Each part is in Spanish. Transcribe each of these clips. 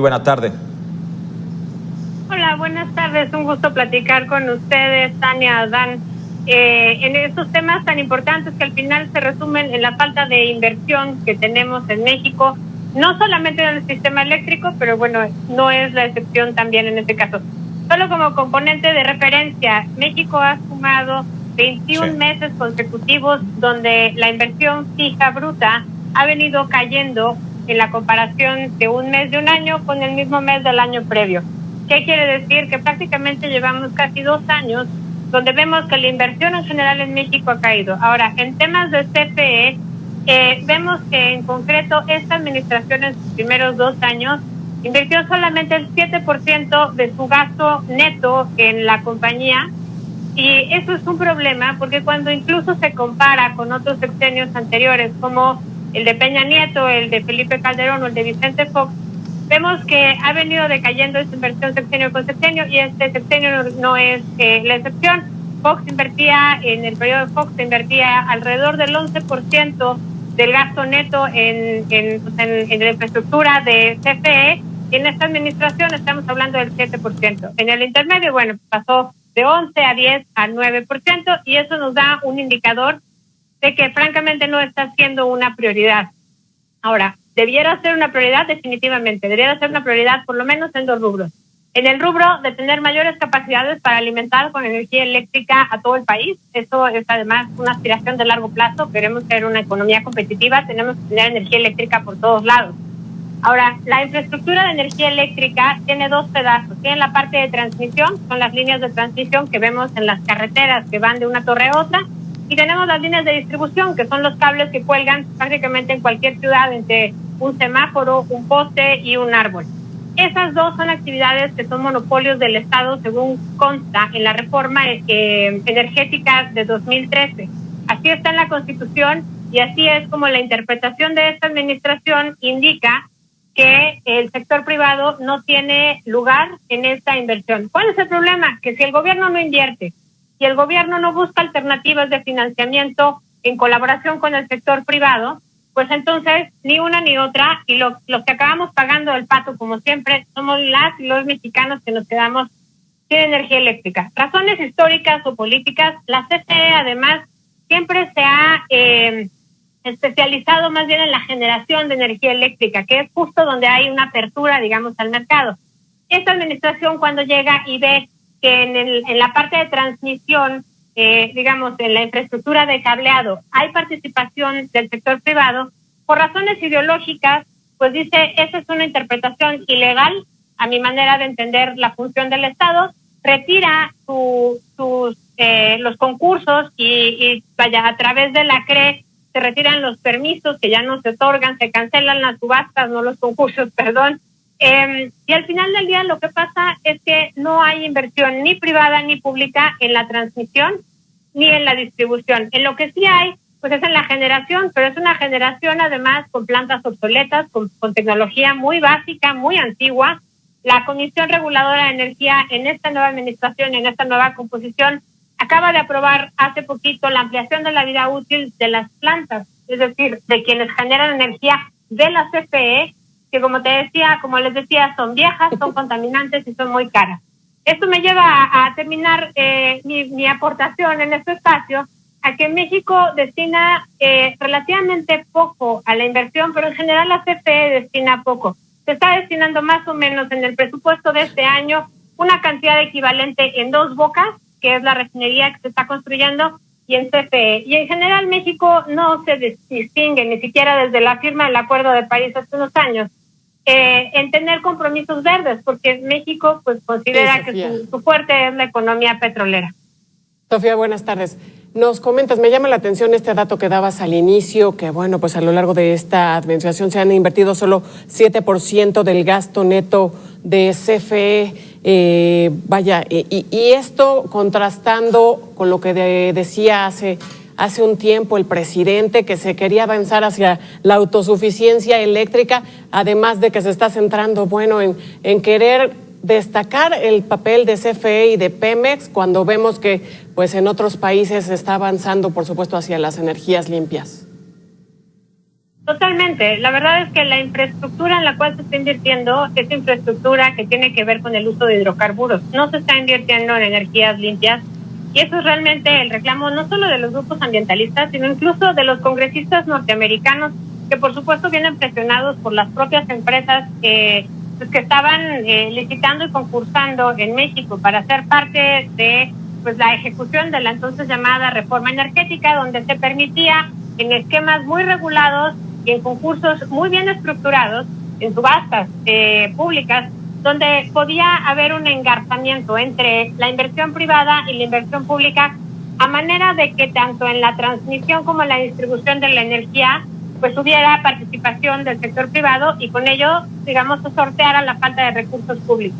Buenas tardes. Hola, buenas tardes. Un gusto platicar con ustedes, Tania, Adán. En estos temas tan importantes que al final se resumen en la falta de inversión que tenemos en México, no solamente en el sistema eléctrico, pero bueno, no es la excepción también en este caso. Solo como componente de referencia, México ha sumado 21 meses consecutivos donde la inversión fija bruta ha venido cayendo en la comparación de un mes de un año con el mismo mes del año previo. ¿Qué quiere decir? Que prácticamente llevamos casi 2 años donde vemos que la inversión en general en México ha caído. Ahora, en temas de CFE, vemos que en concreto esta administración en sus primeros 2 años invirtió solamente el 7% de su gasto neto en la compañía, y eso es un problema porque cuando incluso se compara con otros sexenios anteriores como el de Peña Nieto, el de Felipe Calderón o el de Vicente Fox, vemos que ha venido decayendo esa inversión sexenio con sexenio, y este sexenio no es la excepción. Fox invertía, en el periodo de Fox, invertía alrededor del 11% del gasto neto en la infraestructura de CFE, y en esta administración estamos hablando del 7%. En el intermedio, bueno, pasó de 11 a 10 a 9%, y eso nos da un indicador de que francamente no está siendo una prioridad. Ahora, debiera ser una prioridad definitivamente, debiera ser una prioridad por lo menos en 2 rubros. En el rubro de tener mayores capacidades para alimentar con energía eléctrica a todo el país. Eso es además una aspiración de largo plazo. Queremos ser una economía competitiva, tenemos que tener energía eléctrica por todos lados. Ahora, la infraestructura de energía eléctrica tiene 2 pedazos. Tiene la parte de transmisión, son las líneas de transmisión que vemos en las carreteras que van de una torre a otra, y tenemos las líneas de distribución, que son los cables que cuelgan prácticamente en cualquier ciudad entre un semáforo, un poste y un árbol. Esas 2 son actividades que son monopolios del Estado, según consta en la reforma energética de 2013. Así está en la Constitución, y así es como la interpretación de esta administración indica que el sector privado no tiene lugar en esta inversión. ¿Cuál es el problema? Que si el gobierno no invierte y el gobierno no busca alternativas de financiamiento en colaboración con el sector privado, pues entonces ni una ni otra, y los que acabamos pagando el pato, como siempre, somos las y los mexicanos que nos quedamos sin energía eléctrica. Razones históricas o políticas, la CFE además siempre se ha especializado más bien en la generación de energía eléctrica, que es justo donde hay una apertura, digamos, al mercado. Esta administración, cuando llega y ve que en la parte de transmisión, digamos, en la infraestructura de cableado, hay participación del sector privado, por razones ideológicas, pues dice, esa es una interpretación ilegal, a mi manera de entender la función del Estado, retira los concursos y vaya, a través de la CRE se retiran los permisos que ya no se otorgan, se cancelan las subastas, no los concursos, perdón. Y al final del día lo que pasa es que no hay inversión ni privada ni pública en la transmisión ni en la distribución. En lo que sí hay, pues es en la generación, pero es una generación además con plantas obsoletas, con tecnología muy básica, muy antigua. La Comisión Reguladora de Energía en esta nueva administración, en esta nueva composición, acaba de aprobar hace poquito la ampliación de la vida útil de las plantas, es decir, de quienes generan energía de la CFE, que como les decía, son viejas, son contaminantes y son muy caras. Esto me lleva a terminar mi aportación en este espacio, a que México destina relativamente poco a la inversión, pero en general la CFE destina poco. Se está destinando más o menos en el presupuesto de este año una cantidad equivalente en Dos Bocas, que es la refinería que se está construyendo, y en CFE. Y en general México no se distingue, ni siquiera desde la firma del Acuerdo de París hace unos años, en tener compromisos verdes, porque México pues considera que su fuerte es la economía petrolera. Sofía, buenas tardes. Nos comentas, me llama la atención este dato que dabas al inicio, que bueno, pues a lo largo de esta administración se han invertido solo 7% del gasto neto de CFE, y esto contrastando con lo que decía hace un tiempo el presidente, que se quería avanzar hacia la autosuficiencia eléctrica, además de que se está centrando, bueno, en querer destacar el papel de CFE y de Pemex, cuando vemos que pues en otros países se está avanzando, por supuesto, hacia las energías limpias. Totalmente. La verdad es que la infraestructura en la cual se está invirtiendo es infraestructura que tiene que ver con el uso de hidrocarburos. No se está invirtiendo en energías limpias. Y eso es realmente el reclamo no solo de los grupos ambientalistas, sino incluso de los congresistas norteamericanos, que por supuesto vienen presionados por las propias empresas que estaban licitando y concursando en México para ser parte de la ejecución de la entonces llamada reforma energética, donde se permitía en esquemas muy regulados y en concursos muy bien estructurados, en subastas públicas, donde podía haber un engarzamiento entre la inversión privada y la inversión pública, a manera de que tanto en la transmisión como en la distribución de la energía pues hubiera participación del sector privado y con ello, digamos, se sorteara la falta de recursos públicos.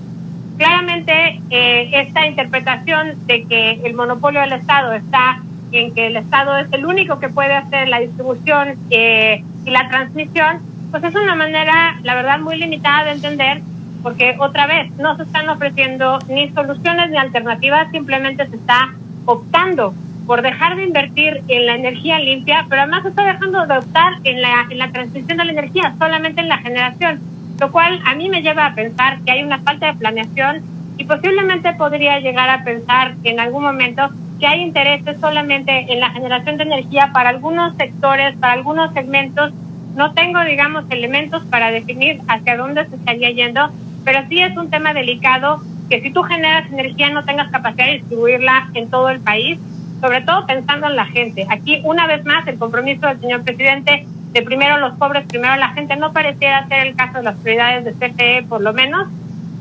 Claramente, esta interpretación de que el monopolio del Estado está en que el Estado es el único que puede hacer la distribución y la transmisión, pues es una manera, la verdad, muy limitada de entender, porque otra vez no se están ofreciendo ni soluciones ni alternativas, simplemente se está optando por dejar de invertir en la energía limpia, pero además se está dejando de optar en la transmisión de la energía, solamente en la generación, lo cual a mí me lleva a pensar que hay una falta de planeación y posiblemente podría llegar a pensar en algún momento que hay intereses solamente en la generación de energía para algunos sectores, para algunos segmentos. No tengo, digamos, elementos para definir hacia dónde se estaría yendo, pero sí es un tema delicado que si tú generas energía no tengas capacidad de distribuirla en todo el país, sobre todo pensando en la gente. Aquí, una vez más, el compromiso del señor presidente de primero los pobres, primero la gente, no pareciera ser el caso de las prioridades de CFE, por lo menos.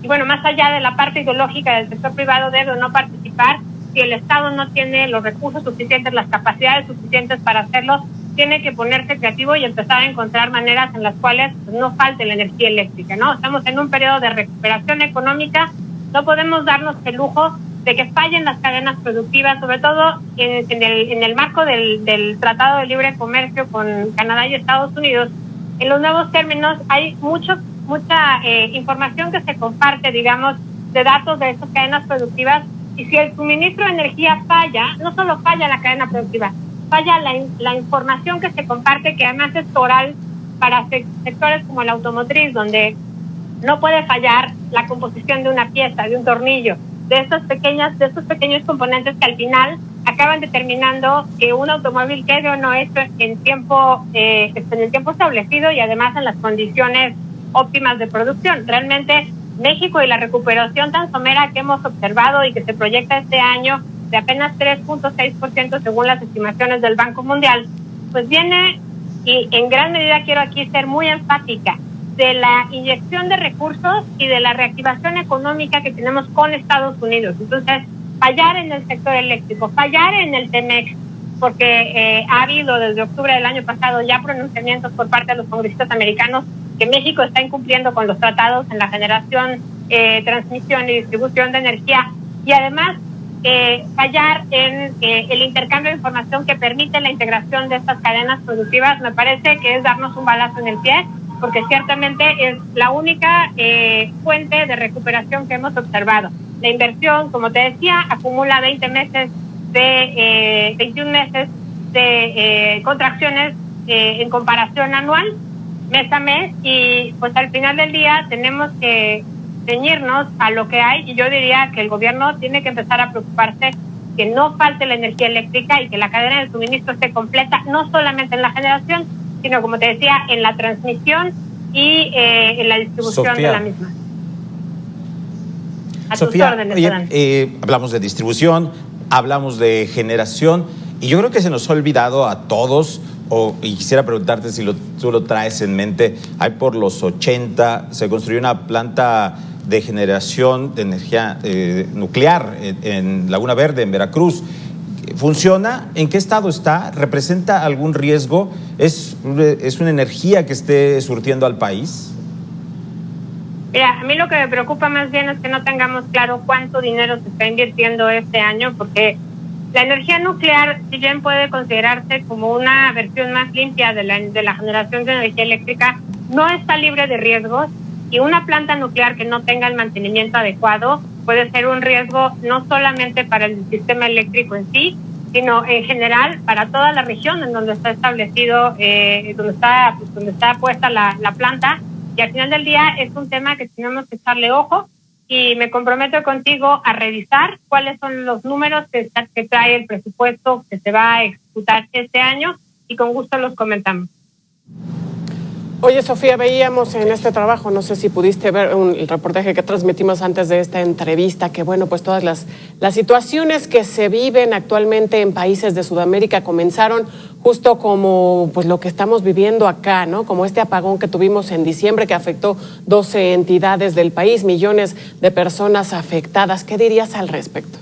Y bueno, más allá de la parte ideológica del sector privado debe o no participar, si el Estado no tiene los recursos suficientes, las capacidades suficientes para hacerlo, tiene que ponerse creativo y empezar a encontrar maneras en las cuales no falte la energía eléctrica, ¿no? Estamos en un periodo de recuperación económica, no podemos darnos el lujo de que fallen las cadenas productivas, sobre todo en el marco del Tratado de Libre Comercio con Canadá y Estados Unidos. En los nuevos términos hay mucha información que se comparte, digamos, de datos de esas cadenas productivas, y si el suministro de energía falla, no solo falla la cadena productiva, falla la información que se comparte, que además es oral para sectores como el automotriz, donde no puede fallar la composición de una pieza, de un tornillo, de estos pequeños componentes que al final acaban determinando que un automóvil quede o no hecho en el tiempo establecido y además en las condiciones óptimas de producción. Realmente México y la recuperación tan somera que hemos observado y que se proyecta este año de apenas 3.6% según las estimaciones del Banco Mundial, pues viene, y en gran medida quiero aquí ser muy enfática, de la inyección de recursos y de la reactivación económica que tenemos con Estados Unidos. Entonces, fallar en el sector eléctrico, fallar en el TEMEC, porque ha habido desde octubre del año pasado ya pronunciamientos por parte de los congresistas americanos que México está incumpliendo con los tratados en la generación, transmisión y distribución de energía, y además fallar en el intercambio de información que permite la integración de estas cadenas productivas, me parece que es darnos un balazo en el pie, porque ciertamente es la única fuente de recuperación que hemos observado. La inversión, como te decía, acumula 21 meses de contracciones en comparación anual, mes a mes, y pues al final del día tenemos que ceñirnos a lo que hay, y yo diría que el gobierno tiene que empezar a preocuparse que no falte la energía eléctrica y que la cadena de suministro esté completa, no solamente en la generación, sino, como te decía, en la transmisión y en la distribución, Sofía, de la misma. Sofía, hablamos de distribución, hablamos de generación, y yo creo que se nos ha olvidado a todos, y quisiera preguntarte si tú lo traes en mente. Hay por los 80, se construyó una planta de generación de energía nuclear en Laguna Verde, en Veracruz. ¿Funciona? ¿En qué estado está? ¿Representa algún riesgo? ¿Es una energía que esté surtiendo al país? Mira, a mí lo que me preocupa más bien es que no tengamos claro cuánto dinero se está invirtiendo este año, porque la energía nuclear, si bien puede considerarse como una versión más limpia de la generación de energía eléctrica, no está libre de riesgos, y una planta nuclear que no tenga el mantenimiento adecuado puede ser un riesgo no solamente para el sistema eléctrico en sí, sino en general para toda la región en donde está establecido, donde está puesta la planta. Y al final del día es un tema que tenemos que echarle ojo, y me comprometo contigo a revisar cuáles son los números que trae el presupuesto que se va a ejecutar este año, y con gusto los comentamos. Oye, Sofía, veíamos en este trabajo, no sé si pudiste ver el reportaje que transmitimos antes de esta entrevista, que bueno, pues todas las situaciones que se viven actualmente en países de Sudamérica comenzaron justo como pues lo que estamos viviendo acá, ¿no? Como este apagón que tuvimos en diciembre que afectó 12 entidades del país, millones de personas afectadas. ¿Qué dirías al respecto?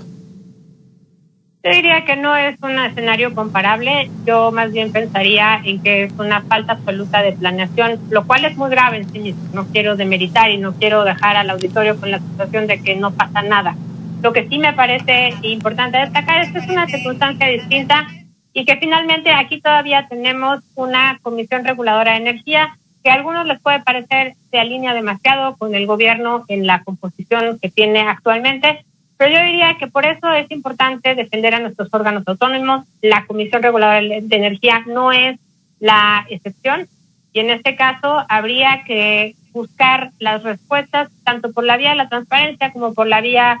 Yo diría que no es un escenario comparable. Yo más bien pensaría en que es una falta absoluta de planeación, lo cual es muy grave en sí mismo. No quiero demeritar y no quiero dejar al auditorio con la sensación de que no pasa nada. Lo que sí me parece importante destacar es que es una circunstancia distinta, y que finalmente aquí todavía tenemos una Comisión Reguladora de Energía que a algunos les puede parecer se alinea demasiado con el gobierno en la composición que tiene actualmente. Pero yo diría que por eso es importante defender a nuestros órganos autónomos. La Comisión Reguladora de Energía no es la excepción, y en este caso habría que buscar las respuestas tanto por la vía de la transparencia como por la vía,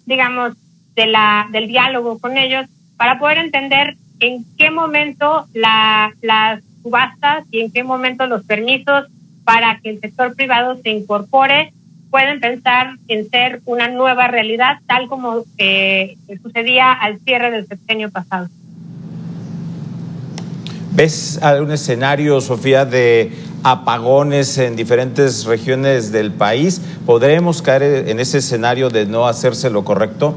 digamos, del diálogo con ellos, para poder entender en qué momento las subastas y en qué momento los permisos para que el sector privado se incorpore pueden pensar en ser una nueva realidad, tal como sucedía al cierre del sexenio pasado. ¿Ves algún escenario, Sofía, de apagones en diferentes regiones del país? ¿Podremos caer en ese escenario de no hacerse lo correcto?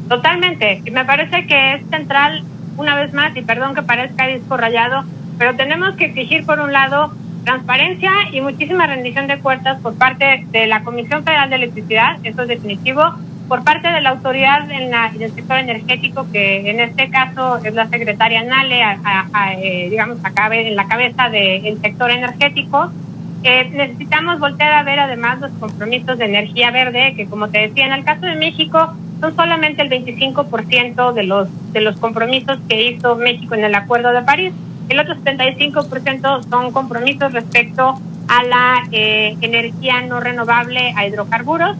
Totalmente. Y me parece que es central, una vez más, y perdón que parezca disco rayado, pero tenemos que exigir, por un lado, transparencia y muchísima rendición de cuentas por parte de la Comisión Federal de Electricidad, eso es definitivo, por parte de la autoridad en el sector energético, que en este caso es la secretaria Nale, digamos, en la cabeza del sector energético. Necesitamos voltear a ver además los compromisos de energía verde, que como te decía, en el caso de México son solamente el 25% de los compromisos que hizo México en el Acuerdo de París. El otro 75% son compromisos respecto a la energía no renovable, a hidrocarburos.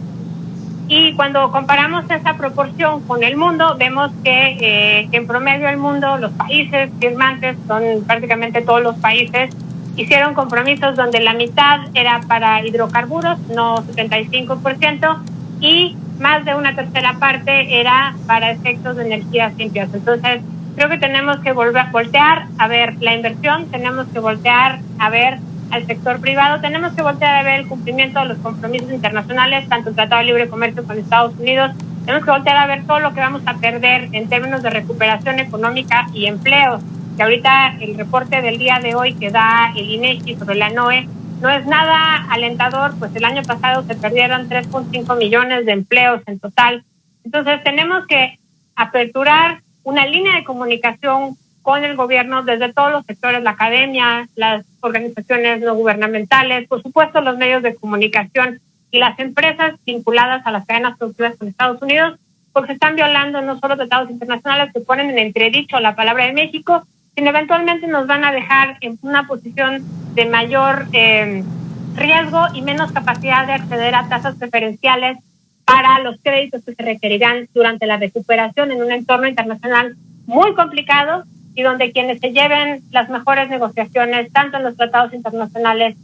Y cuando comparamos esa proporción con el mundo, vemos que en promedio el mundo, los países firmantes, son prácticamente todos los países, hicieron compromisos donde la mitad era para hidrocarburos, no 75%, y más de una tercera parte era para efectos de energías limpias. Entonces, creo que tenemos que voltear a ver la inversión, tenemos que voltear a ver al sector privado, tenemos que voltear a ver el cumplimiento de los compromisos internacionales, tanto el Tratado de Libre Comercio con Estados Unidos, tenemos que voltear a ver todo lo que vamos a perder en términos de recuperación económica y empleo, que ahorita el reporte del día de hoy que da el INEGI sobre la NOE no es nada alentador, pues el año pasado se perdieron 3.5 millones de empleos en total. Entonces tenemos que aperturar una línea de comunicación con el gobierno desde todos los sectores, la academia, las organizaciones no gubernamentales, por supuesto los medios de comunicación y las empresas vinculadas a las cadenas productivas con Estados Unidos, porque se están violando no solo tratados internacionales que ponen en entredicho la palabra de México, sino eventualmente nos van a dejar en una posición de mayor riesgo y menos capacidad de acceder a tasas preferenciales para los créditos que se requerirán durante la recuperación en un entorno internacional muy complicado, y donde quienes se lleven las mejores negociaciones, tanto en los tratados internacionales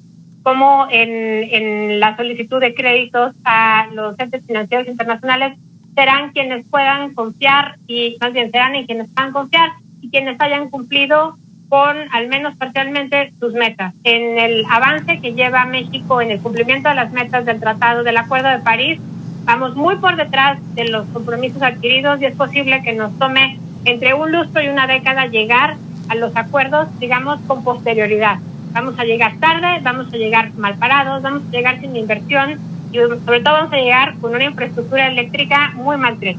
como en la solicitud de créditos a los entes financieros internacionales, serán quienes puedan confiar, y más bien serán en quienes puedan confiar y quienes hayan cumplido con, al menos parcialmente, sus metas. En el avance que lleva México en el cumplimiento de las metas del Tratado del Acuerdo de París, vamos muy por detrás de los compromisos adquiridos, y es posible que nos tome entre un lustro y una década llegar a los acuerdos, digamos, con posterioridad. Vamos a llegar tarde, vamos a llegar mal parados, vamos a llegar sin inversión, y sobre todo vamos a llegar con una infraestructura eléctrica muy maltrecha.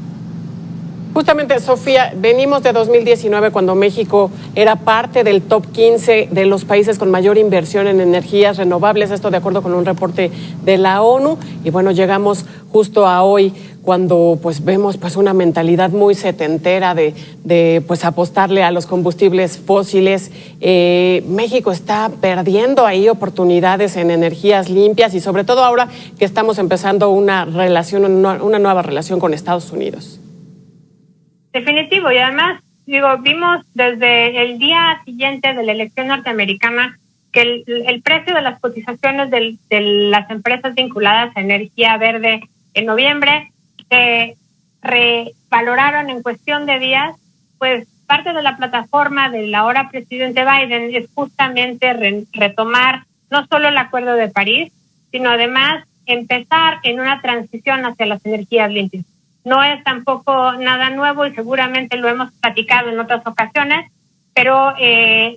Justamente, Sofía, venimos de 2019 cuando México era parte del top 15 de los países con mayor inversión en energías renovables, esto de acuerdo con un reporte de la ONU, y bueno, llegamos justo a hoy cuando pues vemos pues una mentalidad muy setentera de pues apostarle a los combustibles fósiles. México está perdiendo ahí oportunidades en energías limpias y sobre todo ahora que estamos empezando una nueva relación con Estados Unidos. Definitivo, y además, vimos desde el día siguiente de la elección norteamericana que el precio de las cotizaciones de las empresas vinculadas a energía verde en noviembre se revaloraron en cuestión de días. Pues parte de la plataforma del ahora presidente Biden es justamente retomar no solo el Acuerdo de París, sino además empezar en una transición hacia las energías limpias. No es tampoco nada nuevo y seguramente lo hemos platicado en otras ocasiones, pero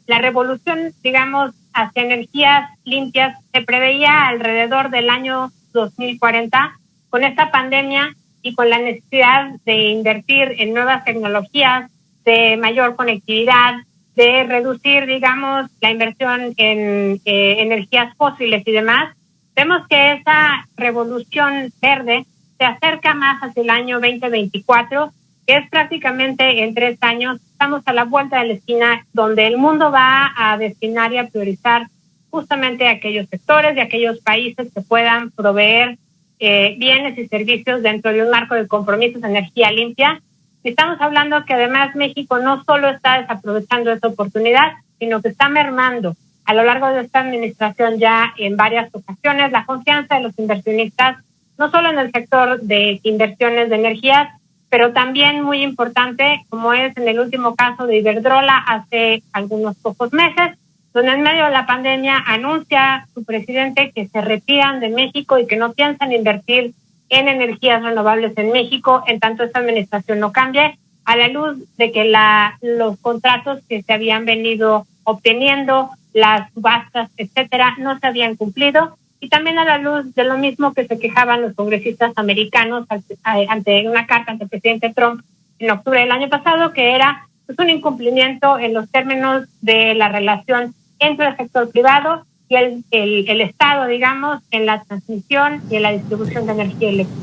la revolución, digamos, hacia energías limpias se preveía alrededor del año 2040. Con esta pandemia y con la necesidad de invertir en nuevas tecnologías, de mayor conectividad, de reducir, digamos, la inversión en energías fósiles y demás, vemos que esa revolución verde se acerca más hacia el año 2024, que es prácticamente en 3 años. Estamos a la vuelta de la esquina donde el mundo va a destinar y a priorizar justamente aquellos sectores y aquellos países que puedan proveer bienes y servicios dentro de un marco de compromisos de energía limpia. Y estamos hablando que además México no solo está desaprovechando esa oportunidad, sino que está mermando a lo largo de esta administración ya en varias ocasiones la confianza de los inversionistas, no solo en el sector de inversiones de energías, pero también muy importante, como es en el último caso de Iberdrola hace algunos pocos meses, donde en medio de la pandemia anuncia su presidente que se retiran de México y que no piensan invertir en energías renovables en México, en tanto esta administración no cambie, a la luz de que los contratos que se habían venido obteniendo, las subastas, etcétera, no se habían cumplido. Y también a la luz de lo mismo que se quejaban los congresistas americanos ante una carta ante el presidente Trump en octubre del año pasado, que era pues, un incumplimiento en los términos de la relación entre el sector privado y el Estado, digamos, en la transmisión y en la distribución de energía eléctrica.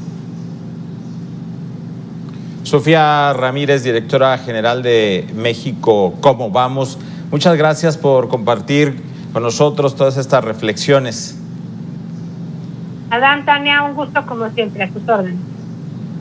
Sofía Ramírez, directora general de México, ¿cómo vamos? Muchas gracias por compartir con nosotros todas estas reflexiones. Adán, Tania, un gusto como siempre, a tus órdenes.